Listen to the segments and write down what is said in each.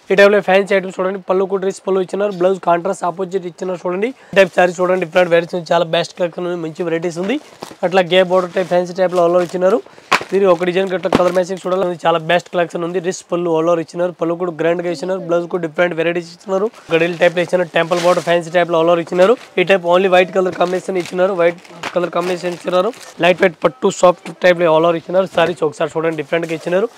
ఈ టైప్ లో fancy items చూడండి, పళ్ళు కూడా రిచ్ పళ్ళు ఇచ్చినారు, బ్లౌజ్ కాంట్రాస్ట్ ఆపోజిట్ ఇచ్చినారు చూడండి. ఈ టైప్ సారీ చూడండి, డిఫరెంట్ వెరైటీస్ చాలా బెస్ట్ కలెక్షన్ ఉంది, మంచి వెరైటీస్ ఉంది. అట్లా గే బోర్డర్ టైప్ ఫ్యాన్సీ టైప్ లో ఆల్ ఇచ్చినారు. దీని ఒక డిజైన్ గట్ల కలర్ మ్యాచింగ్ చూడాలి, చాలా బెస్ట్ కలెక్షన్ ఉంది. రిచ్ పళ్ళు ఆల్ ఇచ్చినారు, పళ్ళు కూడా గ్రాండ్ గా ఇచ్చినారు, బ్లౌజ్ కూడా డిఫరెంట్ వెరైటీస్ ఇచ్చినారు. గడిల్ టైప్ లో ఇచ్చినారు, టెంపుల్ బోర్డర్ ఫ్యాన్సీ టైప్ లో ఆల్ ఇచ్చినారు. ఈ type only white colour combination ఇచ్చినారు, వైట్ కలర్ కాంబినేషన్ ఇచ్చినారు. లైట్ వెయిట్ పట్టు సాఫ్ట్ టైప్ లో ఆల్ ఇచ్చినారు. సారీస్ ఒకసారి చూడండి, డిఫరెంట్ గా ఇచ్చినారు,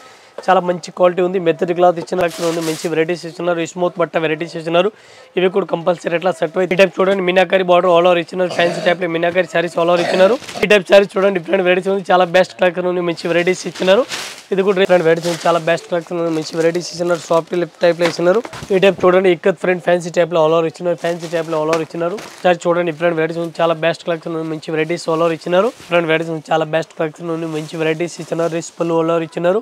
చాలా మంచి క్వాలిటీ ఉంది. మెత్తటి క్లాత్ ఇచ్చిన ఉంది, మంచి వెరైటీస్ ఇచ్చినారు. స్మూత్ బట్ట వెరైటీస్ ఇచ్చినారు. ఇవి కూడా కంపల్సరీ ఎట్లా సెట్ అయితే ఈ టైప్ చూడండి, మీనాకరి బార్డర్ ఆల్ ఓవర్ ఇచ్చినారు. ఫ్యాన్సీ టైప్ లో మీనాకరి సారీస్ ఆల్ ఓవర్ ఇచ్చినారు. ఈ టైప్ సారీస్ చూడండి, డిఫరెంట్ వెరైటీస్ ఉంది, చాలా బెస్ట్ కలెక్షన్ ఉంది, మంచి వెరైటీస్ ఇచ్చినారు. ఇది కూడా డిఫరెంట్ వెరైటీస్ ఉంది, చాలా బెస్ట్ కలెక్షన్ ఉంది, మంచి వెరైటీస్ ఇచ్చినారు. సాఫ్ట్ లిప్ టైప్ లో ఇచ్చినారు. ఈ టైప్ చూడండి, ఇక్కత్ ఫ్రంట్ ఫ్యాన్సీ టైప్ లో ఆల్ ఓవర్ ఇచ్చినారు. ఫ్యాన్సీ టైప్ లో ఆల్ ఓవర్ ఇచ్చినారు. సారీ చూడండి, డిఫరెంట్ వెరైటీస్ ఉంది, చాలా బెస్ట్ కలెక్షన్ ఉంది, మంచి వెరైటీస్ ఆల్ ఓవర్ ఇచ్చినారు. డిఫరెంట్ వెరైటీస్ ఉంది, చాలా బెస్ట్ కలెక్షన్ ఉంది, మంచి వెరైటీస్ ఇచ్చినారు. రిచ్ పళ్ళు ఆల్ ఓవర్ ఇచ్చినారు.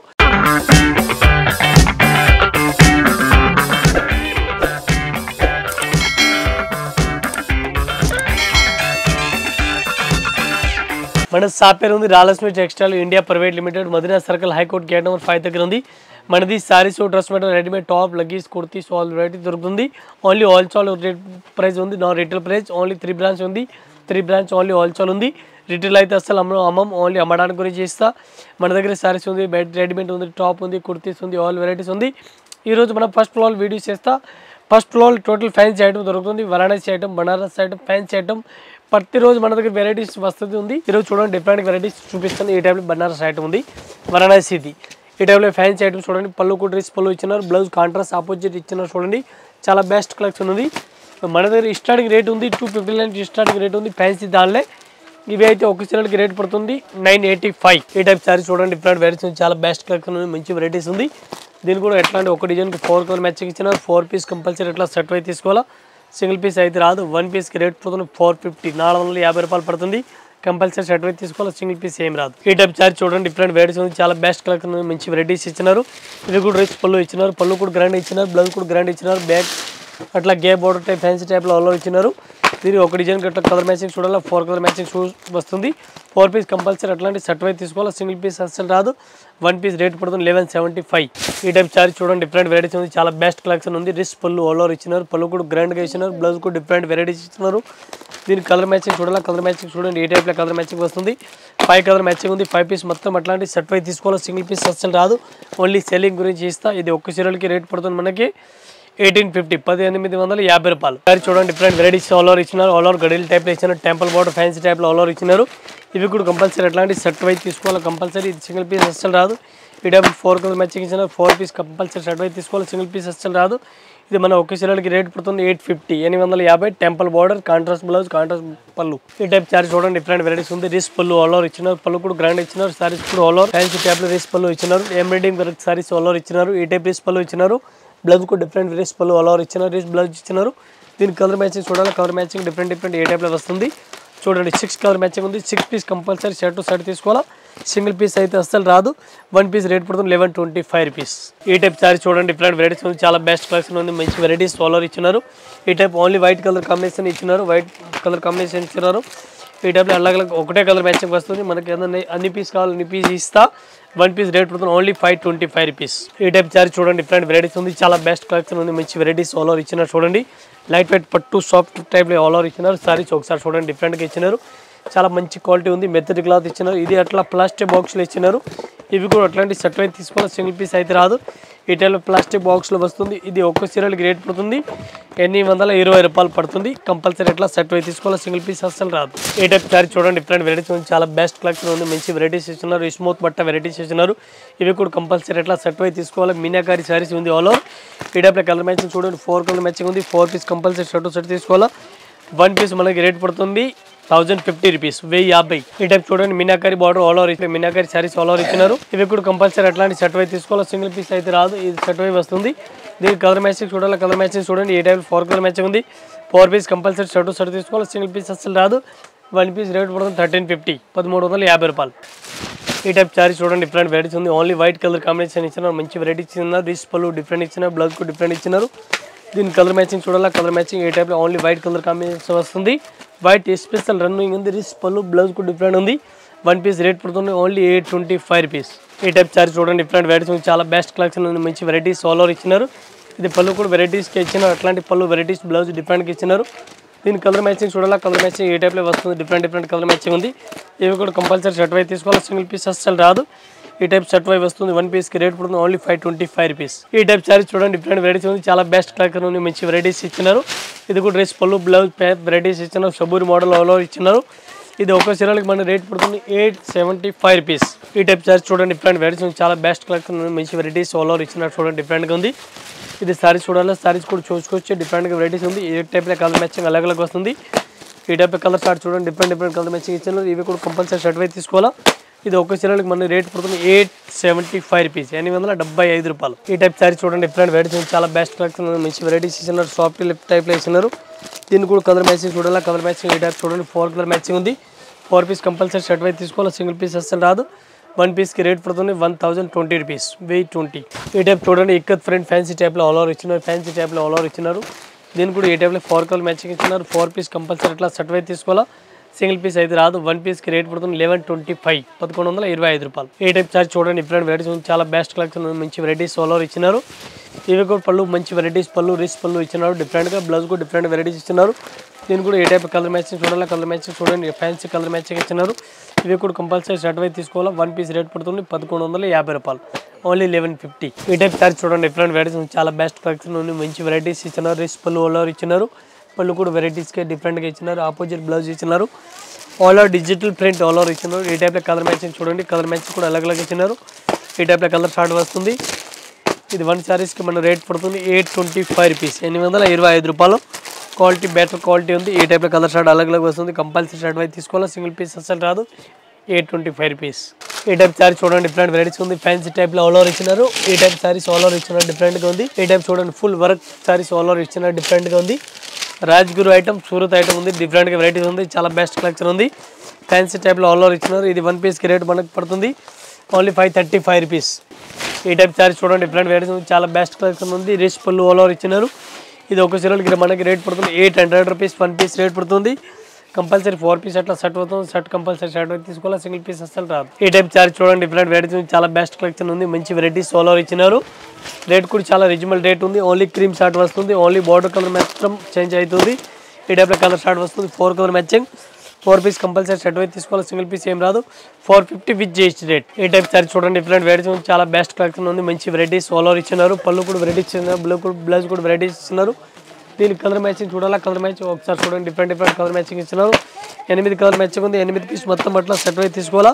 మన షాప్ పేరు ఉంది Rajalakshmi textile India private limited, Madina circle, high court gate number 5 దగ్గర ఉంది. మనది saris, dress material, readymade top, leggings, kurtis all variety దొరుకుతుంది. ఓన్లీ హోల్సేల్ రేట్ ప్రైస్ ఉంది, నా రిటైల్ ప్రైస్. ఓన్లీ 3 బ్రాంచ్ ఉంది, 3 బ్రాంచ్ ఓన్లీ హోల్సేల్ ఉంది. రిటైల్ అయితే అసలు అమ్మం, ఓన్లీ అమ్మడానికి గురించి ఇస్తా. మన దగ్గర సారీస్ ఉంది, రెడీమేడ్ ఉంది, టాప్ ఉంది, కుర్తీస్ ఉంది, ఆల్ వెరైటీస్ ఉంది. ఈరోజు మనం ఫస్ట్ ఫ్లోర్ వీడియోస్ చేస్తా. First floor total fancy item దొరుకుతుంది, Varanasi item, Banaras item, fancy item. ప్రతిరోజు మన దగ్గర వెరైటీస్ వస్తుంది ఉంది. ఈరోజు చూడండి, డిఫరెంట్ వెరైటీస్ చూపిస్తాను. ఈ టైప్లో బనారస్ ఐటమ్ ఉంది, వారణాసిది. ఈ టైప్లో ఫ్యాన్సీ ఐటమ్ చూడండి, పళ్ళు కూడా రిచ్ పళ్ళు ఇచ్చినారు, బ్లౌజ్ కాంట్రాస్ట్ ఆపోజిట్ ఇచ్చినారు చూడండి, చాలా బెస్ట్ కలెక్షన్ ఉంది. మన దగ్గర స్టార్టింగ్ రేట్ ఉంది 259 స్టార్టింగ్ రేట్ ఉంది ఫ్యాన్సీ దానిలో. ఇవి అయితే ఒక చీరలకి రేట్ పడుతుంది 985. ఈ టైప్ సారీ చూడండి, డిఫరెంట్ వెరైటీస్ ఉంది, చాలా బెస్ట్ కలెక్షన్ ఉంది, మంచి వెరైటీస్ ఉంది. దీని కూడా ఎట్లాంటి ఒక డిజైన్కి 4 కలర్ మ్యాచింగ్ ఇచ్చినారు. 4 పీస్ కంపల్సరీ ఎట్లా సెట్ అయితే తీసుకోవాలా, సింగిల్ పీస్ అయితే రాదు. 1 పీస్కి రేట్ పడుతుంది 450, 450 రూపాయలు పడుతుంది. కంపల్సరీ సెట్ అయితే తీసుకోవాలి, సింగిల్ పీస్ ఏం రాదు. ఈ టైప్ సారీ చూడండి, డిఫరెంట్ వెరైటీస్ ఉంది, చాలా బెస్ట్ కలెక్షన్ ఉంది, మంచి వెరైటీస్ ఇచ్చినారు. ఇవి కూడా రిచ్ పళ్ళు ఇచ్చినారు, పళ్ళు కూడా గ్రాండ్ ఇచ్చినారు, బ్లౌజ్ కూడా గ్రాండ్ ఇచ్చినారు. బ్యాక్ అట్లా గే బోర్డర్ టైప్ ఫ్యాన్సీ టైప్లో ఆల్ ఇచ్చినారు. దీని ఒక డిజైన్ గట్ల కలర్ మ్యాచింగ్ చూడాలి, 4 కలర్ మ్యాచింగ్ వస్తుంది. 4 పీస్ కంపల్సరీ అట్లాంటి సెట్ అయితే తీసుకోవాలి, సింగిల్ పీస్ అసలు రాదు. 1 పీస్ రేట్ పడుతుంది 1175. ఈ టైప్ సారీ చూడండి, డిఫరెంట్ వెరైటీస్ ఉంది, చాలా బెస్ట్ కలెక్షన్ ఉంది. రిచ్ పళ్ళు ఆల్ ఓవర్ ఇచ్చినారు, పళ్ళు కూడా గ్రాండ్గా ఇచ్చినారు, బ్లౌజ్ కూడా డిఫరెంట్ వెరైటీస్ ఇచ్చినారు. దీని కలర్ మ్యాచింగ్ చూడాలి, కలర్ మ్యాచింగ్ చూడండి, ఈ టైప్లో కలర్ మ్యాచింగ్ వస్తుంది. 5 కలర్ మ్యాచింగ్ ఉంది. 5 పీస్ మొత్తం అట్లాంటి సెట్ అయితే తీసుకోవాలి, సింగిల్ పీస్ అసలు రాదు. ఓన్లీ సెల్లింగ్ గురించి ఇస్తా. ఇది ఒక్క చీరలకి రేట్ పడుతుంది మనకి 1850, 1850 రూపాయలు. సారీ చూడండి, డిఫరెంట్ వెరైటీస్ ఆల్ ఓవర్ ఇచ్చినారు. ఆల్ ఓవర్ గడిల్ టైప్ లో ఇచ్చినారు, టెంపుల్ బోర్డర్ ఫ్యాన్సీ టైప్ లో ఆల్ ఓవర్ ఇచ్చినారు. ఇవి కూడా కంపల్సరీ అట్లాంటి సెట్ అయితే తీసుకోవాలి, కంపల్సరీ. ఇది సింగిల్ పీస్ అసలు రాదు. ఈ టైప్ 4 కలర్ మ్యాచింగ్ ఇచ్చినారు. 4 పీస్ కంపల్సరీ సెట్ అయితే తీసుకోవాలి, సింగిల్ పీస్ అసలు రాదు. ఇది మన ఒక్క చీరలకి రేట్ పడుతుంది 850, 850. Temple border, contrast blouse, contrast పళ్ళు. ఈ టైప్ సారీ చూడండి, డిఫరెంట్ వెరైటీస్ ఉంది. రిచ్ పళ్ళు ఆల్ ఓవర్ ఇచ్చినారు, పళ్ళు కూడా గ్రాండ్ ఇచ్చినారు. సారీస్ కూడా ఆల్ ఓవర్ ఫ్యాన్సీ టైప్ లో రిచ్ పళ్ళు ఇచ్చినారు. Embroidering work saris all over ఇచ్చినారు. ఈ టైప్ రిచ్ పళ్ళు ఇచ్చినారు, బ్లౌజ్ కూడా డిఫరెంట్ రిచ్ పళ్ళు ఆల్ ఓవర్ ఇచ్చినారు, రిచ్ బ్లౌజ్ ఇచ్చినారు. దీని కలర్ మ్యాచింగ్ చూడాలి, కలర్ మ్యాచింగ్ డిఫరెంట్ ఏ టైప్లో వస్తుంది చూడండి. 6 కలర్ మ్యాచింగ్ ఉంది. 6 piece compulsory set to set తీసుకోవాలా, సింగిల్ పీస్ అయితే అస్సలు రాదు. 1 పీస్ రేట్ పడుతుంది 1125 రూపీస్. ఈ టైప్ సారీ చూడండి, డిఫరెంట్ వెరైటీస్ ఉంది, చాలా బెస్ట్ కలెక్షన్ ఉంది, మంచి వెరైటీస్ ఆల్ ఓవర్ ఇచ్చినారు. ఈ type only white colour combination ఇచ్చినారు, వైట్ కలర్ కాంబినేషన్ ఇచ్చినారు. ఈ టైప్లో అలాగ ఒకటే కలర్ మ్యాచింగ్ వస్తుంది. మనకి ఏదైనా అన్ని పీస్ కావాలి, అన్ని పీస్ ఇస్తా. 1 పీస్ రేట్ పడుతుంది ఓన్లీ 525 రూపీస్. ఈ టైప్ సారీ చూడండి, డిఫరెంట్ వెరైటీస్ ఉంది, చాలా బెస్ట్ కలెక్షన్ ఉంది, మంచి వెరైటీస్ ఆల్ ఓవర్ ఇచ్చినారు చూడండి. లైట్ వెయిట్ పట్టు సాఫ్ట్ టైప్లో ఆల్ ఓవర్ ఇచ్చినారు. సారీస్ ఒకసారి చూడండి, డిఫరెంట్గా ఇచ్చినారు, చాలా మంచి క్వాలిటీ ఉంది. మెత్తటి క్లాత్ ఇచ్చినారు. ఇది అట్లా ప్లాస్టిక్ బాక్స్లో ఇచ్చినారు. ఇవి కూడా అట్లాంటి సెట్ అయితే తీసుకోవాలి, సింగిల్ పీస్ అయితే రాదు. ఈ టైప్లో ప్లాస్టిక్ బాక్స్లో వస్తుంది. ఇది ఒక్క చీరలకి రేట్ పడుతుంది 820 రూపాయలు పడుతుంది. కంపల్సరీ ఎట్లా సెట్ అయితే తీసుకోవాలి, సింగిల్ పీస్ అసలు రాదు. ఈ టైప్ సారీ చూడండి, డిఫరెంట్ వెరైటీస్ ఉంది, చాలా బెస్ట్ కలెక్షన్ ఉంది, మంచి వెరైటీస్ ఇస్తున్నారు. స్మూత్ బట్ట వెరైటీస్ ఇస్తున్నారు. ఇవి కూడా కంపల్సరీ ఎట్లా సెట్ అయితే తీసుకోవాలి. మీనాకారి సారీస్ ఉంది ఆల్ ఓవర్. ఈ టైప్లో కలర్ మ్యాచింగ్ చూడండి, 4 కలర్ మ్యాచింగ్ ఉంది. 4 పీస్ కంపల్సరీ సెట్ తీసుకోవాలా. 1 పీస్ మనకి రేట్ పడుతుంది 1050 రూపీస్, 1050. ఈ టైప్ చూడండి, meenakari border all over, meenakari saris all over ఇచ్చినారు. ఇవి కూడా కంపల్సరీ అట్లాంటి సెట్ అయితే తీసుకోవాలి, సింగిల్ పీస్ అయితే రాదు. ఇది సెట్ అయి వస్తుంది. దీనికి కలర్ మ్యాచింగ్ చూడాలి, కలర్ మ్యాచింగ్ చూడండి. ఈ టైప్ 4 కలర్ మ్యాచింగ్ ఉంది. 4 పీస్ కంపల్సరీ సెట్ తీసుకోవాలి, సింగిల్ పీస్ అసలు రాదు. 1 పీస్ రేట్ పడుతుంది 1350, 1350 రూపాయలు. ఈ టైప్ సారీ చూడండి, డిఫరెంట్ వెరైటీస్ ఉంది. ఓన్లీ వైట్ కలర్ కాంబినేషన్ ఇచ్చినారు, మంచి వెరైటీ ఇచ్చినారు. రిచ్ పళ్ళు డిఫరెంట్ ఇచ్చినారు, బ్లౌజ్ కూడా డిఫరెంట్ ఇచ్చినారు. దీని కలర్ మ్యాచింగ్ చూడాలి, కలర్ మ్యాచింగ్. ఈ టైప్లో ఓన్లీ వైట్ కలర్ కాంబినేషన్ వస్తుంది. వైట్ స్పెషల్ రన్నింగ్ ఉంది, రిచ్ పళ్ళు, బ్లౌజ్ కూడా డిఫరెంట్ ఉంది. 1 పీస్ రేట్ పడుతుంది ఓన్లీ 825 రూపీస్. ఈ టైప్ సారీ చూడండి, డిఫరెంట్ వెరైటీస్ ఉంది, చాలా బెస్ట్ కలెక్షన్ ఉంది, మంచి వెరైటీస్ ఆల్ ఓవర్ ఇచ్చినారు. ఇది పళ్ళు కూడా వెరైటీస్కి ఇచ్చినారు, అట్లాంటి పళ్ళు వెరైటీస్ బ్లౌజ్ డిఫరెంట్గా ఇచ్చినారు. దీని కలర్ మ్యాచింగ్ చూడాలా, కలర్ మ్యాచింగ్ ఏ టైప్లో వస్తుంది, డిఫరెంట్ కలర్ మ్యాచింగ్ ఉంది. ఇవి కూడా కంపల్సరీ షర్ట్ వై తీసుకోవాలి, సింగిల్ పీస్ అస్సలు రాదు. ఈ టైప్ షర్ట్ వై వస్తుంది, 1 పీస్కి రేట్ పడుతుంది ఓన్లీ 525 రూపీస్. ఈ టైప్ సారీస్ చూడండి, డిఫరెంట్ వెరైటీస్ ఉంది, చాలా బెస్ట్ కలెక్షన్ ఉంది, మంచి వెరైటీస్ ఇచ్చినారు. ఇది కూడా డ్రెస్ పళ్ళు బ్లౌజ్ వెరైటీస్ ఇచ్చినారు, షబూరి మోడల్ ఆల్ ఓవర్ ఇచ్చినారు. ఇది ఒక చీరలకి మన రేట్ పడుతుంది 875 రూపీస్. ఈ టైప్ సారీస్ చూడండి, డిఫరెంట్ వెరైటీస్ ఉంది, చాలా బెస్ట్ కలెక్షన్ ఉంది, మంచి వెరైటీస్ ఆల్ ఓవర్ ఇచ్చినారు. చూడండి డిఫరెంట్గా ఉంది. ఇది సారీస్ చూడాలి, సారీస్ కూడా చూసుకోవచ్చు, డిఫరెంట్గా వెరైటీస్ ఉంది. ఏ టైప్లో కలర్ మ్యాచింగ్ అలగ్ వస్తుంది. ఈ టైప్ కలర్ షార్ట్ చూడండి, డిఫరెంట్ కలర్ మ్యాచింగ్ ఇచ్చినారు. ఇవి కూడా కంపల్సరీ షర్ట్ వై తీసుకోవాలా. ఇది ఒక చీరలకి మన రేట్ పడుతుంది 875 రూపీస్, 875 రూపాయలు. ఈ టైప్ సారీ చూడండి, డిఫరెంట్ వెరైటీస్ చాలా బెస్ట్ కలెక్షన్, మంచి వెరైటీస్ ఇచ్చినారు, సాఫ్ట్ లిప్ టైప్లో ఇచ్చినారు. దీన్ని కూడా కలర్ మ్యాచింగ్ చూడాలా, కలర్ మ్యాచింగ్ ఈ టైప్ చూడండి, 4 కలర్ మ్యాచింగ్ ఉంది. 4 పీస్ కంపల్సరీ షర్ట్ వై తీసుకోవాలి, సింగిల్ పీస్ అస్సలు రాదు. 1 పీస్కి రేట్ పడుతుంది 1020 రూపీస్, 1020. ఈ టైప్ చూడండి, ఇక్కత్ ఫ్రంట్ ఫ్యాన్సీ టైప్లో ఆల్ ఓవర్ ఇచ్చినారు, ఫ్యాన్సీ టైప్లో ఆల్ ఓవర్ ఇచ్చినారు. దీన్ని కూడా ఈ టైప్లో 4 కలర్ మ్యాచింగ్ ఇచ్చినారు. 4 పీస్ కంపల్సరీ ఇట్లా షర్ట్ వై తీసుకోవాలా, సింగిల్ పీస్ అయితే రాదు. 1 పీస్కి రేట్ పడుతుంది 1125, 1125 రూపాయలు. ఈ టైప్ చార్జ్ చూడండి, డిఫరెంట్ వెరైటీస్ ఉంది, చాలా బెస్ట్ కలెక్షన్, మంచి వెరైటీస్ ఆల్ ఓవర్ ఇచ్చినారు. ఇవి కూడా పళ్ళు మంచి వెరైటీస్ పళ్ళు రిస్ పళ్ళు ఇచ్చినారు, డిఫరెంట్గా బ్లౌజ్ కూడా డిఫరెంట్ వెరైటీస్ ఇచ్చినారు. దీన్ని కూడా ఏ టైప్ కలర్ మ్యాచింగ్ చూడాలి, కలర్ మ్యాచింగ్ చూడండి, ఫ్యాన్సీ కలర్ మ్యాచింగ్ ఇచ్చినారు. ఇవి కూడా కంపల్సరీ షర్ట్ వై తీసుకోవాలా. 1 పీస్ రేట్ పడుతుంది 1150 రూపాయలు, ఓన్లీ 1150. ఈ టైప్ చార్జ్ చూడండి, డిఫరెంట్ వెరైటీస్ ఉంది, చాలా బెస్ట్ కలెక్షన్ ఉంది, మంచి వెరైటీస్ ఇచ్చినారు. రిస్ పళ్ళు ఆల్ ఓవర్ ఇచ్చినారు, పళ్ళు కూడా వెరైటీస్కి డిఫరెంట్గా ఇచ్చినారు. ఆపోజిట్ బ్లౌజ్ ఇచ్చినారు, all over digital print all over ఇచ్చినారు. ఈ టైప్లో కలర్ మ్యాచింగ్ చూడండి, కలర్ మ్యాచింగ్ కూడా అలగ్ ఇచ్చినారు. ఈ టైప్లో కలర్ షార్ట్ వస్తుంది. ఇది 1 సారీస్కి మన రేట్ పడుతుంది 825 రూపీస్, 825 రూపాయలు. క్వాలిటీ బెటర్ క్వాలిటీ ఉంది. ఈ టైప్లో కలర్ షార్ట్ అలగ్ వస్తుంది, కంపల్సరీ షర్ట్ వై తీసుకోవాలి, సింగిల్ పీస్ అసలు రాదు. 825 రూపీస్. ఈ టైప్ సారీ చూడండి, డిఫరెంట్ వెరైటీస్ ఉంది, ఫ్యాన్సీ టైప్లో ఆల్ ఓవర్ ఇచ్చినారు. ఈ టైప్ సారీస్ ఆల్ ఓవర్ ఇచ్చినారు, డిఫరెంట్గా ఉంది. ఈ టైప్ చూడండి, full work saris all over ఇచ్చినారు, డిఫరెంట్గా ఉంది. రాజ్గురు ఐటమ్, సూరత్ ఐటమ్ ఉంది, డిఫరెంట్గా వెరైటీస్ ఉంది, చాలా బెస్ట్ కలెక్షన్ ఉంది. ఫ్యాన్సీ టైప్లో ఆల్ ఓవర్ ఇచ్చినారు. ఇది 1 పీస్కి రేట్ మనకు పడుతుంది ఓన్లీ 535 రూపీస్. ఈ టైప్ సారీస్ చూడండి, డిఫరెంట్ వెరైటీస్ ఉంది, చాలా బెస్ట్ కలెక్షన్ ఉంది. రిచ్ పళ్ళు ఆల్ ఓవర్ ఇచ్చినారు. ఇది ఒక చీరలకి మనకి రేట్ పడుతుంది 800 రూపీస్, 1 పీస్ రేట్ పడుతుంది. కంపల్సరీ 4 పీస్ అట్లా షర్ట్ అవుతుంది, షర్ట్ కంపల్సరీ షర్ట్ తీసుకోవాలి, సింగిల్ పీస్ అసలు రాదు. ఈ టైప్ చార్జ్ చూడండి, డిఫరెంట్ వెరైటీస్ ఉంది, చాలా బెస్ట్ కలెక్షన్ ఉంది, మంచి వెరైటీస్ ఆల్ ఓవర్ ఇచ్చినారు. రేట్ కూడా చాలా రీజనబుల్ రేట్ ఉంది. ఓన్లీ క్రీమ్ షార్ట్ వస్తుంది, ఓన్లీ బార్డర్ కలర్ మాత్రం చేంజ్ అవుతుంది. ఈ టైప్లో కలర్ షార్ట్ వస్తుంది, 4 colour matching. 4 piece compulsory shirt వై తీసుకోవాలి, సింగిల్ పీస్ ఏం రాదు. 450 విత్ జిఎస్టీ రేట్. ఈ టైప్ సారీ చూడండి, డిఫరెంట్ వెరైటీస్ ఉంది, చాలా బెస్ట్ కలెక్షన్ ఉంది, మంచి వెరైటీస్ ఆల్ ఓవర్ ఇచ్చినారు. పళ్ళు కూడా వెరైటీస్ ఇచ్చినారు, బ్లౌజ్ కూడా వెరైటీస్ ఇచ్చినారు. దీనికి కలర్ మ్యాచింగ్ చూడాలా, కలర్ మ్యాచింగ్ ఒకసారి చూడండి, డిఫరెంట్ కలర్ మ్యాచింగ్ ఇచ్చినారు. 8 కలర్ మ్యాచింగ్ ఉంది, 8 పీస్ మొత్తం అట్లా షర్ట్ వై తీసుకోవాలా,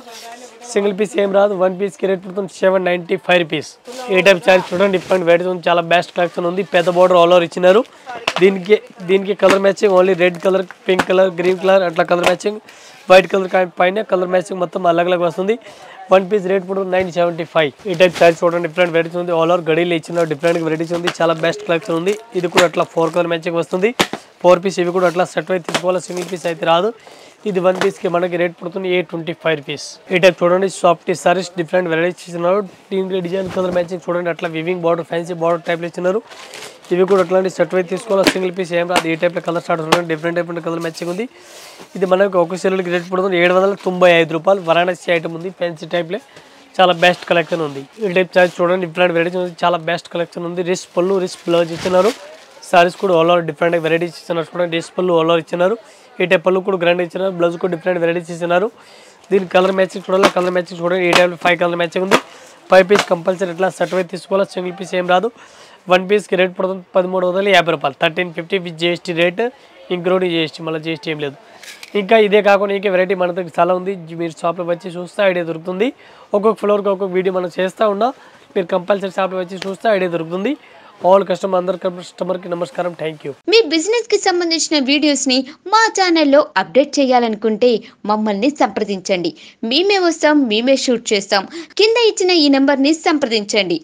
సింగిల్ పీస్ ఏం రాదు. 1 పీస్కి రేట్ పడుతుంది 795 రూపీస్. ఈ టైప్ సారీ చూడండి, డిఫరెంట్ వెరైటీస్ ఉంది, చాలా బెస్ట్ కలెక్షన్ ఉంది, పెద్ద బార్డర్ ఆల్ ఓవర్ ఇచ్చినారు. దీనికి colour matching only red colour, pink colour, green colour అట్లా కలర్ మ్యాచింగ్. వైట్ కలర్ పైన కలర్ మ్యాచింగ్ మొత్తం అలగ్ వస్తుంది. 1 పీస్ రేట్ పడుతుంది 975. ఈ టైప్ సారీ చూడండి, డిఫరెంట్ వెరైటీస్ ఉంది, ఆల్ ఓవర్ గడీలు ఇచ్చినారు, డిఫరెంట్ వెరైటీస్ ఉంది, చాలా బెస్ట్ కలెక్షన్ ఉంది. ఇది కూడా అట్లా 4 కలర్ మ్యాచింగ్ వస్తుంది. 4 పీస్ ఇవి కూడా అట్లా సెట్ వై తీసుకోవాలి, సింగిల్ పీస్ అయితే రాదు. ఇది 1 పీస్కి మనకి రేట్ పడుతుంది 825 రూపీస్. ఈ టైప్ చూడండి, సాఫ్ట్ సారీస్ డిఫరెంట్ వెరైటీస్ ఇచ్చినారు. దీనికి డిజైన్ కలర్ మ్యాచింగ్ చూడండి, అట్లా వివింగ్ బార్డర్ ఫ్యాన్సీ బార్డర్ టైప్లో ఇచ్చినారు. ఇవి కూడా అట్లాంటి సెట్ వై తీసుకోవాలి, సింగిల్ పీస్ ఏం రాదు. ఈ టైప్లో కలర్ స్టార్ట్ చూడండి, డిఫరెంట్ కలర్ మ్యాచింగ్ ఉంది. ఇది మనకు ఒక చీరలకి రేట్ పడుతుంది 795 రూపాయలు. వారాణసి ఐటమ్ ఉంది, ఫ్యాన్సీ టైప్లో చాలా బెస్ట్ కలెక్షన్ ఉంది. ఈ టైప్ చార్జ్ చూడండి, డిఫరెంట్ వెరైటీస్ ఉంది, చాలా బెస్ట్ కలెక్షన్ ఉంది. రిస్ పళ్ళు రిస్ బ్లౌజ్ ఇచ్చినారు. సారీస్ కూడా ఆల్ ఓవర్ డిఫరెంట్ వెరైటీస్ ఇచ్చినారు. చూడండి, రిస్ పళ్ళు ఆల్ ఓవర్ ఇచ్చినారు. ఈ టైప్ పళ్ళు కూడా గ్రాండ్ ఇచ్చినారు, బ్లౌజ్ కూడా డిఫరెంట్ వెరైటీస్ ఇచ్చినారు. దీనికి కలర్ మ్యాచింగ్ చూడాలి, కలర్ మ్యాచింగ్ చూడండి. ఈ టైప్లో 5 కలర్ మ్యాచింగ్ ఉంది. 5 పీస్ కంపల్సరీ ఇట్లా సెట్ వై తీసుకోవాలి, సింగిల్ పీస్ ఏం రాదు. 1 పీస్కి రేట్ పడుతుంది 1350 రూపాయలు, 1350 with GST rate, including GST, మళ్ళీ జిఎస్టీ ఏం లేదు. ఇంకా ఇదే కాకుండా ఇంకా వెరైటీ మన దగ్గర చాలా ఉంది, మీరు షాప్లో వచ్చి చూస్తే ఐడియా దొరుకుతుంది. ఒక్కొక్క ఫ్లోర్కి ఒక్కొక్క వీడియో మనం చేస్తూ ఉన్నా, మీరు కంపల్సరీ షాప్లో వచ్చి చూస్తే ఐడియా దొరుకుతుంది. ఆల్ కస్టమర్ అందరు కస్టమర్కి నమస్కారం, థ్యాంక్ యూ. మీ బిజినెస్కి సంబంధించిన వీడియోస్ని మా ఛానల్లో అప్డేట్ చేయాలనుకుంటే మమ్మల్ని సంప్రదించండి. మేమే వస్తాం, మేమే షూట్ చేస్తాం. కింద ఇచ్చిన ఈ నెంబర్ని సంప్రదించండి.